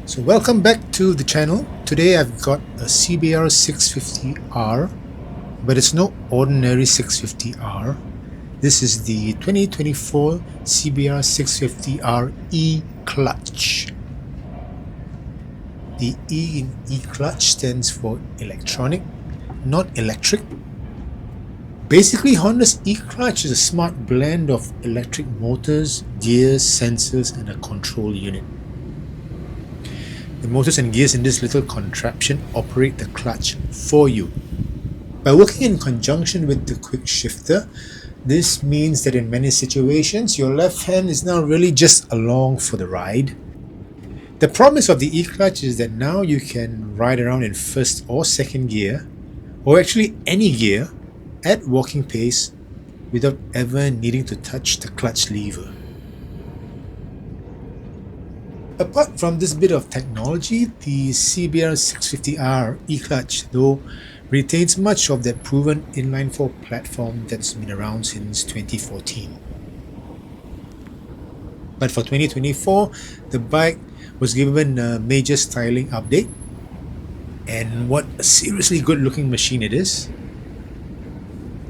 So welcome back to the channel. Today I've got a CBR650R, but it's no ordinary 650R. This is the 2024 CBR650R E-Clutch. The E in E-Clutch stands for electronic, not electric. Basically, Honda's E-Clutch is a smart blend of electric motors, gears, sensors, and a control unit. The motors and gears in this little contraption operate the clutch for you. By working in conjunction with the quickshifter, this means that in many situations, your left hand is now really just along for the ride. The promise of the E-Clutch is that now you can ride around in first or second gear, or actually any gear, at walking pace without ever needing to touch the clutch lever. Apart from this bit of technology, the CBR650R E-Clutch, though, retains much of that proven inline-4 platform that's been around since 2014. But for 2024, the bike was given a major styling update, and what a seriously good-looking machine it is.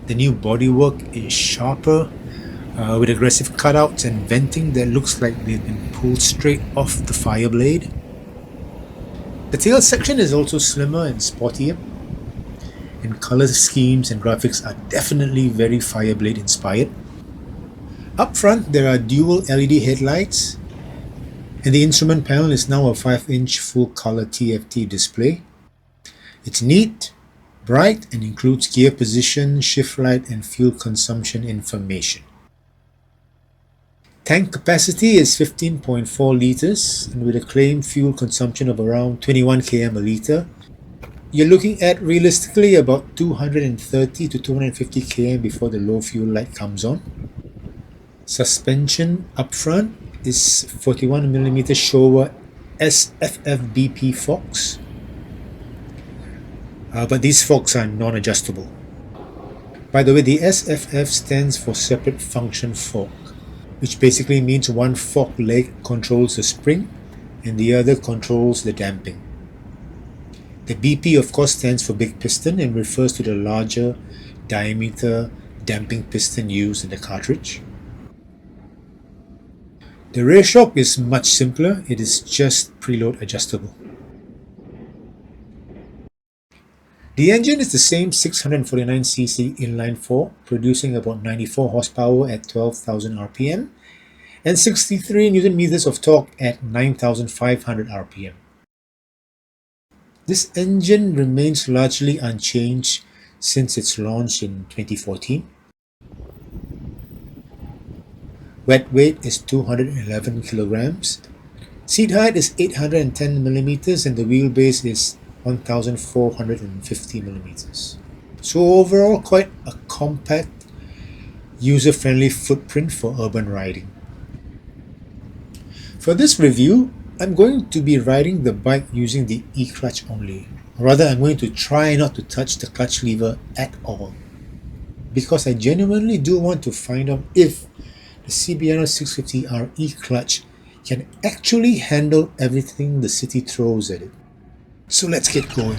The new bodywork is sharper, with aggressive cutouts and venting that looks like they've been pulled straight off the Fireblade. The tail section is also slimmer and sportier, and color schemes and graphics are definitely very Fireblade inspired. Up front there are dual LED headlights, and the instrument panel is now a 5-inch full color TFT display. It's neat, bright, and includes gear position, shift light, and fuel consumption information. Tank capacity is 15.4 litres, and with a claimed fuel consumption of around 21 km a litre, you're looking at realistically about 230 to 250 km before the low fuel light comes on. Suspension up front is 41mm Showa SFF-BP forks, but these forks are non-adjustable. By the way, the SFF stands for separate function fork, which basically means one fork leg controls the spring and the other controls the damping. The BP of course stands for big piston and refers to the larger diameter damping piston used in the cartridge. The rear shock is much simpler, it is just preload adjustable. The engine is the same 649cc inline-4, producing about 94 horsepower at 12,000 rpm and 63 Nm of torque at 9,500 rpm. This engine remains largely unchanged since its launch in 2014. Wet weight is 211 kilograms. Seat height is 810 millimeters and the wheelbase is 1,450 millimeters. So overall, quite a compact, user-friendly footprint for urban riding. For this review, I'm going to be riding the bike using the E-Clutch only. Or rather, I'm going to try not to touch the clutch lever at all, because I genuinely do want to find out if the CBR650R E-Clutch can actually handle everything the city throws at it. So let's get going.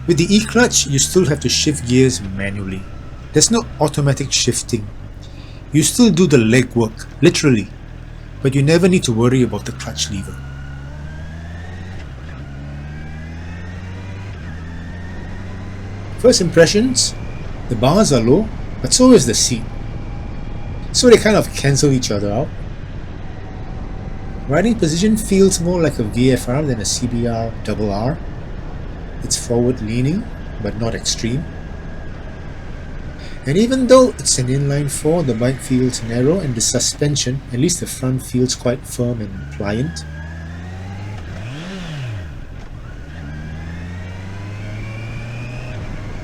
With the E-Clutch, you still have to shift gears manually. There's no automatic shifting. You still do the legwork, literally, but you never need to worry about the clutch lever. First impressions, the bars are low, but so is the seat. So they kind of cancel each other out. Riding position feels more like a VFR than a CBR/RR. It's forward leaning, but not extreme. And even though it's an inline-4, the bike feels narrow and the suspension, at least the front, feels quite firm and pliant.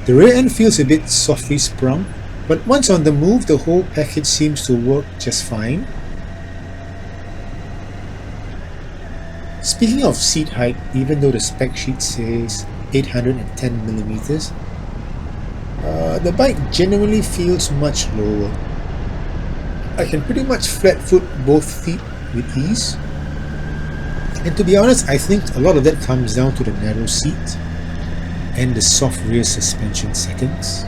The rear end feels a bit softly sprung, but once on the move, the whole package seems to work just fine. Speaking of seat height, even though the spec sheet says 810 millimeters, the bike genuinely feels much lower. I can pretty much flat foot both feet with ease. And to be honest, I think a lot of that comes down to the narrow seat and the soft rear suspension settings.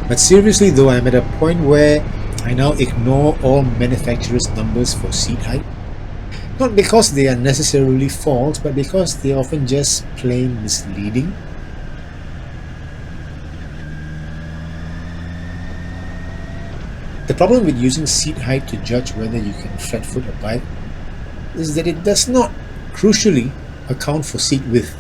But seriously though, I'm at a point where I now ignore all manufacturers' numbers for seat height. Not because they are necessarily false, but because they are often just plain misleading. The problem with using seat height to judge whether you can flat foot a bike is that it does not, crucially, account for seat width.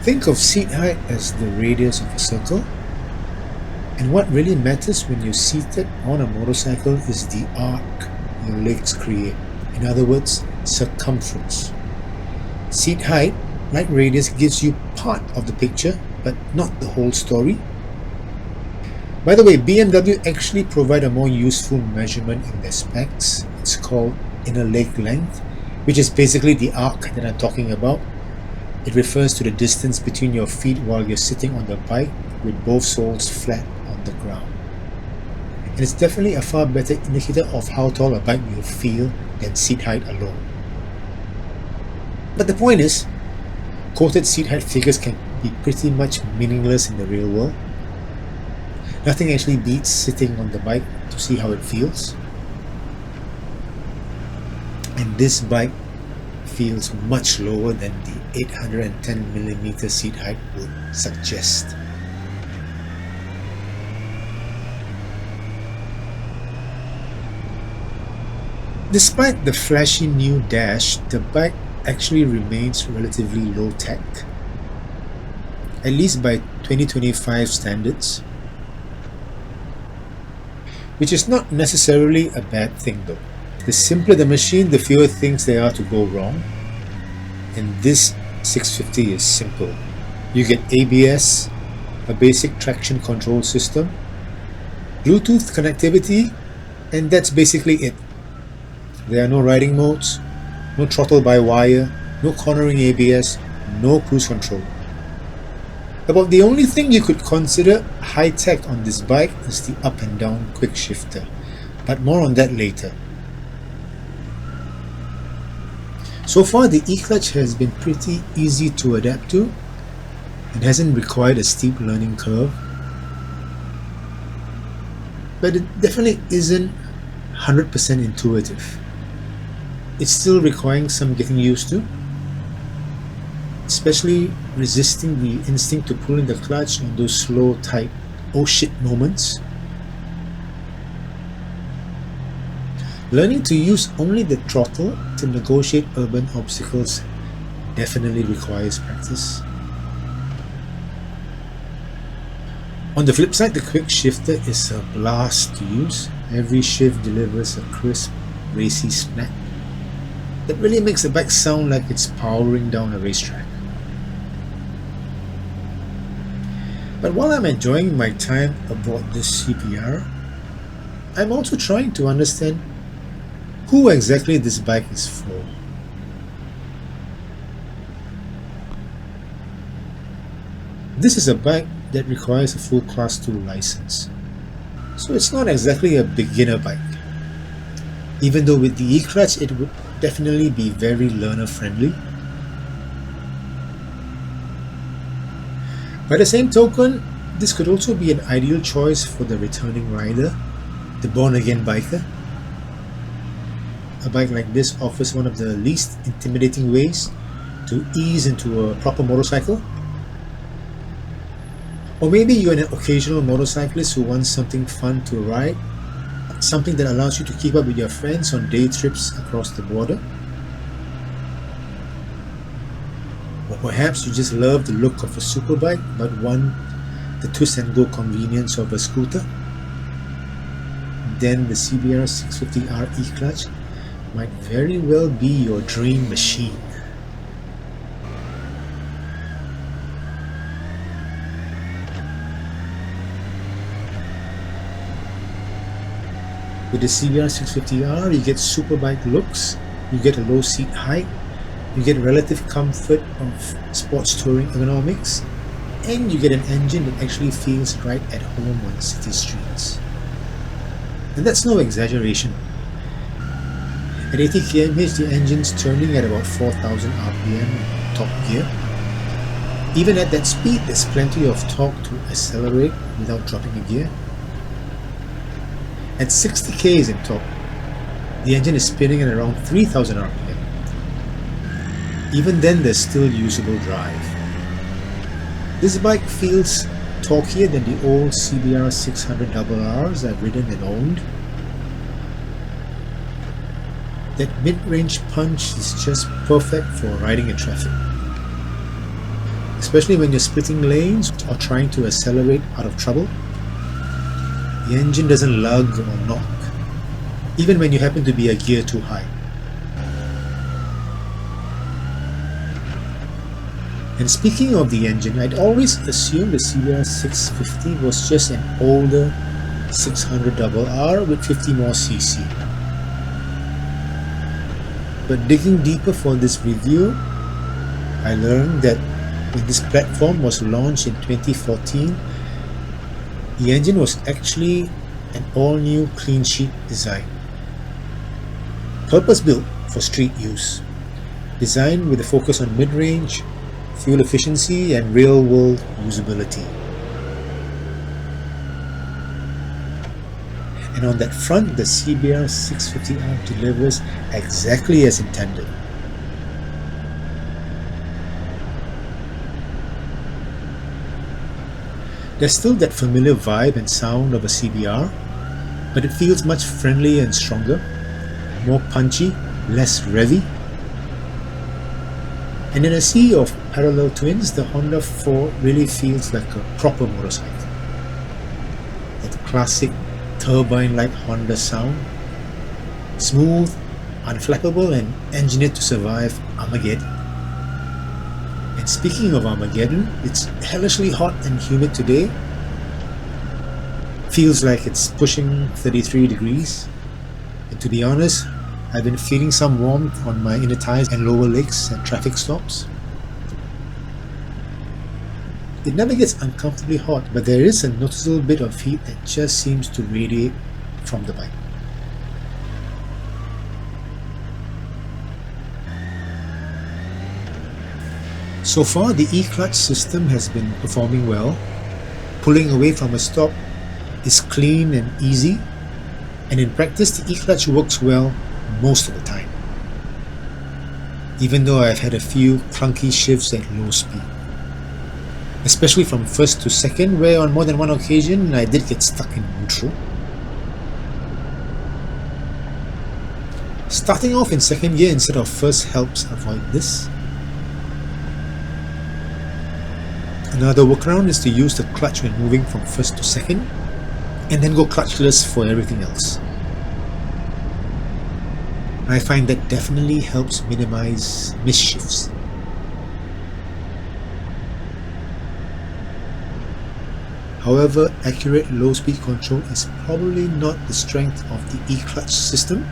Think of seat height as the radius of a circle, and what really matters when you're seated on a motorcycle is the arc your legs create. In other words, circumference. Seat height, like radius, gives you part of the picture, but not the whole story. By the way, BMW actually provide a more useful measurement in their specs. It's called inner leg length, which is basically the arc that I'm talking about. It refers to the distance between your feet while you're sitting on the bike with both soles flat on the ground. And it's definitely a far better indicator of how tall a bike will feel than seat height alone. But the point is, quoted seat height figures can be pretty much meaningless in the real world. Nothing actually beats sitting on the bike to see how it feels. And this bike feels much lower than the 810mm seat height would suggest. Despite the flashy new dash, the bike actually remains relatively low tech, at least by 2025 standards, which is not necessarily a bad thing though. The simpler the machine, the fewer things there are to go wrong, and this 650 is simple. You get ABS, a basic traction control system, Bluetooth connectivity, and that's basically it. There are no riding modes, no throttle by wire, no cornering ABS, no cruise control. About the only thing you could consider high-tech on this bike is the up and down quickshifter, but more on that later. So far, the E-Clutch has been pretty easy to adapt to and hasn't required a steep learning curve. But it definitely isn't 100% intuitive. It's still requiring some getting used to, especially resisting the instinct to pull in the clutch on those slow, tight, oh shit moments. Learning to use only the throttle to negotiate urban obstacles definitely requires practice. On the flip side, the quick shifter is a blast to use. Every shift delivers a crisp, racy smack that really makes the bike sound like it's powering down a racetrack. But while I'm enjoying my time aboard this CBR, I'm also trying to understand who exactly this bike is for. This is a bike that requires a full Class 2 license, so it's not exactly a beginner bike. Even though with the E-Clutch it would definitely be very learner friendly. By the same token, this could also be an ideal choice for the returning rider, the born-again biker. A bike like this offers one of the least intimidating ways to ease into a proper motorcycle. Or maybe you're an occasional motorcyclist who wants something fun to ride, something that allows you to keep up with your friends on day trips across the border. Or perhaps you just love the look of a superbike but want the twist and go convenience of a scooter. Then the CBR650R E-Clutch might very well be your dream machine. With the CBR650R, you get superbike looks, you get a low seat height, you get relative comfort of sports touring ergonomics, and you get an engine that actually feels right at home on city streets. And that's no exaggeration. At 80 km/h, the engine's turning at about 4,000 RPM in top gear. Even at that speed, there's plenty of torque to accelerate without dropping a gear. At 60 km in top, the engine is spinning at around 3,000 RPM. Even then, there's still usable drive. This bike feels torquier than the old CBR650Rs I've ridden and owned. That mid-range punch is just perfect for riding in traffic, especially when you're splitting lanes or trying to accelerate out of trouble. The engine doesn't lug or knock, even when you happen to be a gear too high. And speaking of the engine, I'd always assumed the CBR650 was just an older 600RR with 50 more cc. But digging deeper for this review, I learned that when this platform was launched in 2014, the engine was actually an all-new clean sheet design. Purpose-built for street use. Designed with a focus on mid-range, fuel efficiency, and real-world usability. And on that front, the CBR650R delivers exactly as intended. There's still that familiar vibe and sound of a CBR, but it feels much friendlier and stronger, more punchy, less revvy. And in a sea of parallel twins, the Honda 4 really feels like a proper motorcycle. That classic turbine-like Honda sound, smooth, unflappable, and engineered to survive Armageddon. And speaking of Armageddon, it's hellishly hot and humid today. Feels like it's pushing 33 degrees. And to be honest, I've been feeling some warmth on my inner thighs and lower legs at traffic stops. It never gets uncomfortably hot, but there is a noticeable bit of heat that just seems to radiate from the bike. So far, the E-Clutch system has been performing well. Pulling away from a stop is clean and easy, and in practice the E-Clutch works well most of the time, even though I've had a few clunky shifts at low speed, especially from first to second, where on more than one occasion I did get stuck in neutral. Starting off in second gear instead of first helps avoid this. Another workaround is to use the clutch when moving from first to second, and then go clutchless for everything else. I find that definitely helps minimize misshifts. However, accurate low-speed control is probably not the strength of the E-Clutch system.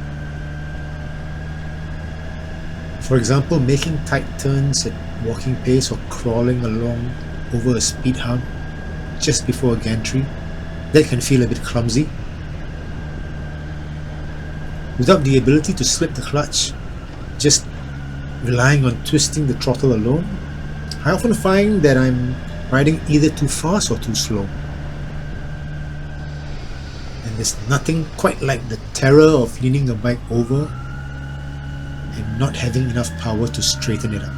For example, making tight turns at walking pace or crawling along over a speed hump just before a gantry, that can feel a bit clumsy. Without the ability to slip the clutch, just relying on twisting the throttle alone, I often find that I'm riding either too fast or too slow. And there's nothing quite like the terror of leaning the bike over and not having enough power to straighten it up.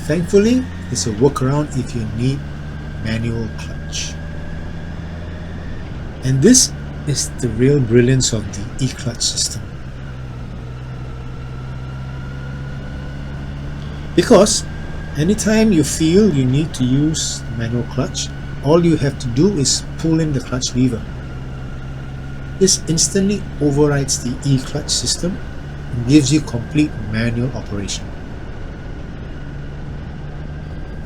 Thankfully, there's a workaround if you need manual clutch. And this is the real brilliance of the E-Clutch system. Because anytime you feel you need to use manual clutch, all you have to do is pull in the clutch lever. This instantly overrides the E-Clutch system and gives you complete manual operation.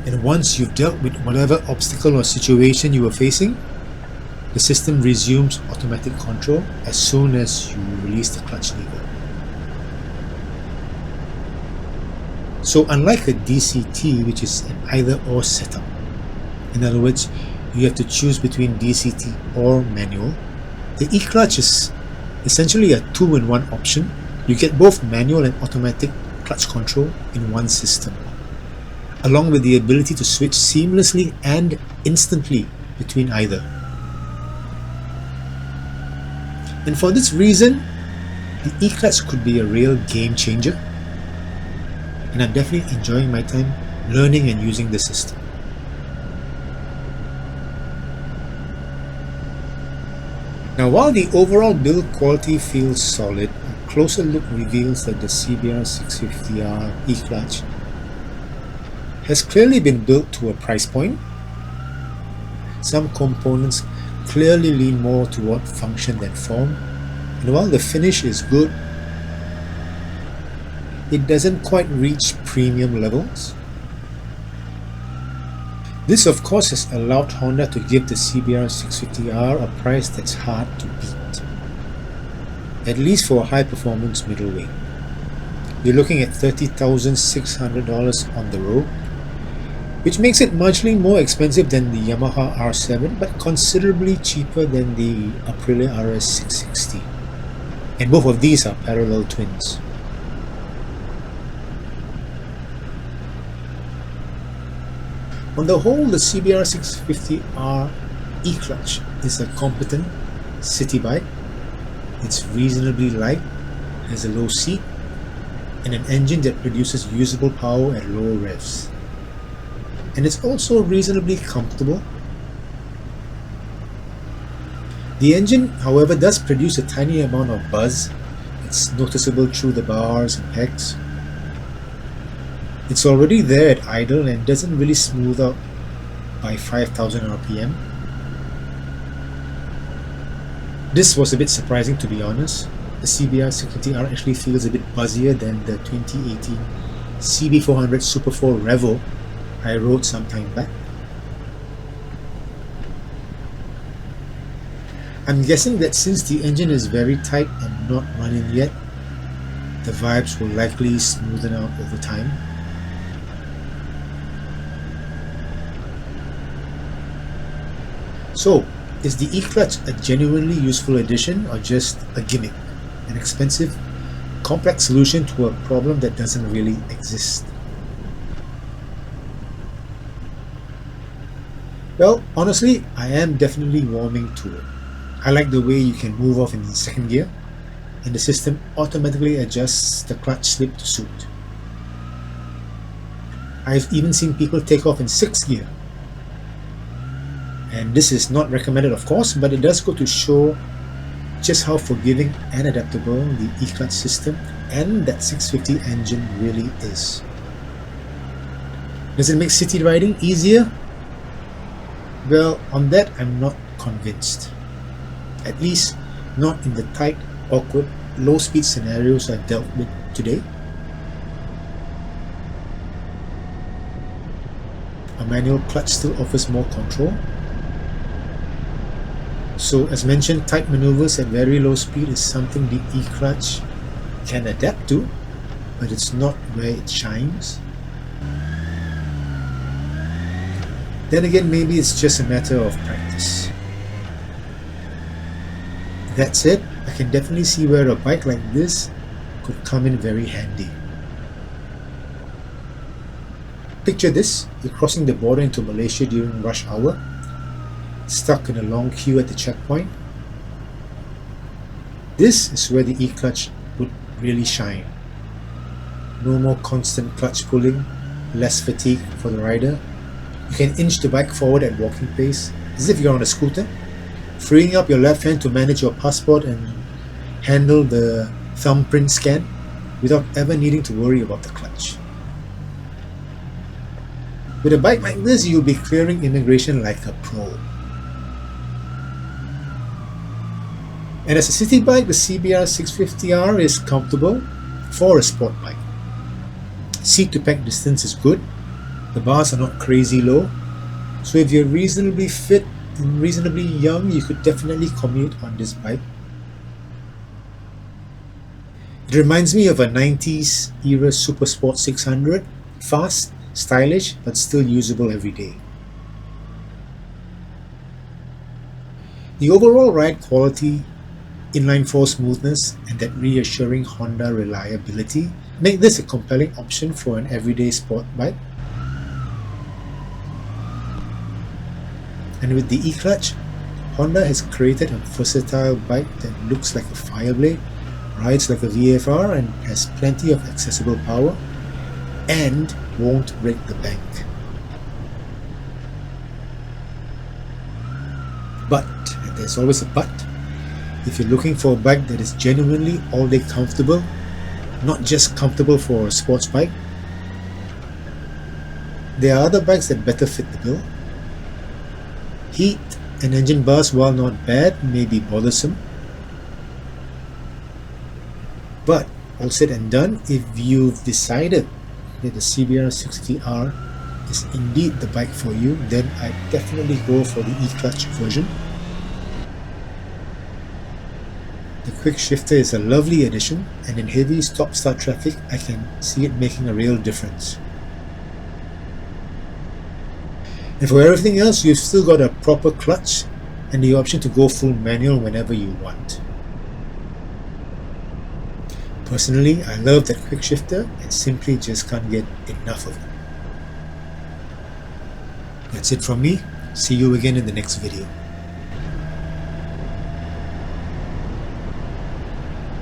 And once you've dealt with whatever obstacle or situation you were facing, The system resumes automatic control as soon as you release the clutch lever. So unlike a DCT, which is an either-or setup, in other words, you have to choose between DCT or manual, the E-Clutch is essentially a two-in-one option. You get both manual and automatic clutch control in one system, along with the ability to switch seamlessly and instantly between either. And for this reason, the E-Clutch could be a real game changer, and I'm definitely enjoying my time learning and using the system. Now, while the overall build quality feels solid, a closer look reveals that the CBR650R E-Clutch has clearly been built to a price point. Some components clearly lean more toward function than form, and while the finish is good, it doesn't quite reach premium levels. This of course has allowed Honda to give the CBR650R a price that's hard to beat, at least for a high performance middleweight. You're looking at $30,600 on the road, which makes it marginally more expensive than the Yamaha R7 but considerably cheaper than the Aprilia RS660. And both of these are parallel twins. On the whole, the CBR650R E-Clutch is a competent city bike. It's reasonably light, has a low seat, and an engine that produces usable power at low revs. And it's also reasonably comfortable. The engine, however, does produce a tiny amount of buzz. It's noticeable through the bars and pegs. It's already there at idle and doesn't really smooth out by 5,000 RPM. This was a bit surprising, to be honest. The CBR650R actually feels a bit buzzier than the 2018 CB400 Super 4 Revo I rode some time back. I'm guessing that since the engine is very tight and not running yet, the vibes will likely smoothen out over time. So, is the E-Clutch a genuinely useful addition or just a gimmick? An expensive, complex solution to a problem that doesn't really exist? Well, honestly, I am definitely warming to it. I like the way you can move off in second gear, and the system automatically adjusts the clutch slip to suit. I've even seen people take off in sixth gear. And this is not recommended, of course, but it does go to show just how forgiving and adaptable the E-Clutch system and that 650 engine really is. Does it make city riding easier? Well, on that I'm not convinced. At least not in the tight, awkward, low-speed scenarios I've dealt with today. A manual clutch still offers more control. So as mentioned, tight maneuvers at very low speed is something the E-Clutch can adapt to, but it's not where it shines. Then again, maybe it's just a matter of practice. That said, I can definitely see where a bike like this could come in very handy. Picture this, you're crossing the border into Malaysia during rush hour, stuck in a long queue at the checkpoint. This is where the E-Clutch would really shine. No more constant clutch pulling, less fatigue for the rider. You can inch the bike forward at walking pace, as if you're on a scooter, freeing up your left hand to manage your passport and handle the thumbprint scan without ever needing to worry about the clutch. With a bike like this, you'll be clearing immigration like a pro. And as a city bike, the CBR650R is comfortable for a sport bike. Seat to pack distance is good. The bars are not crazy low. So if you're reasonably fit reasonably young, you could definitely commute on this bike. It reminds me of a 90s era Super Sport 600, fast, stylish, but still usable every day. The overall ride quality, inline four smoothness, and that reassuring Honda reliability make this a compelling option for an everyday sport bike. And with the E-Clutch, Honda has created a versatile bike that looks like a Fireblade, rides like a VFR, and has plenty of accessible power, and won't break the bank. But, and there's always a but, if you're looking for a bike that is genuinely all-day comfortable, not just comfortable for a sports bike, there are other bikes that better fit the bill. Heat and engine buzz, while not bad, may be bothersome. But all said and done, if you've decided that the CBR650R is indeed the bike for you, then I'd definitely go for the E-Clutch version. The quickshifter is a lovely addition, and in heavy stop-start traffic, I can see it making a real difference. And for everything else, you've still got a proper clutch and the option to go full manual whenever you want. Personally, I love that quickshifter and simply just can't get enough of it. That's it from me. See you again in the next video.